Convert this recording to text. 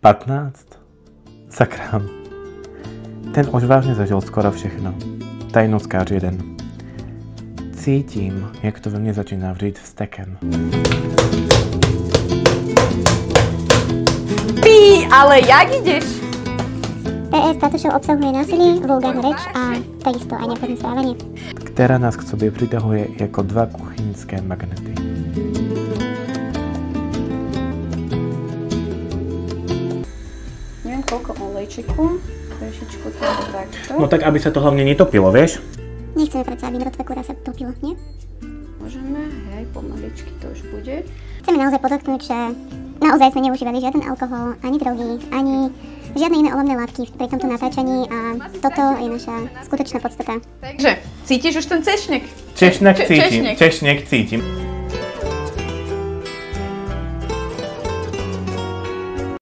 15? Sakra. Ten už vážne zažil skoro všechno. Tajnůskář jeden. Cítím, jak to ve mně začíná vřít vztekem. Pí, ale jak ideš? PS táto show obsahuje násilie, vulgárnu reč a takisto aj nevhodné správanie. Která nás k sobě přitahuje jako dva kuchyňské magnety. Neviem koľko olejčiku, trošičku to takto. No tak, aby sa to hlavne netopilo, vieš? Nechceme predsa, aby mŕtve kura sa topilo, nie? Môžeme, hej, pomaličky to už bude. Chceme naozaj podotknúť, že naozaj sme neužívali žiaden alkohol, ani drogy, ani žiadne iné olovné látky pri tomto natáčaní a toto je naša skutočná podstata. Takže, cítiš už ten cešnek? Češnek cítim.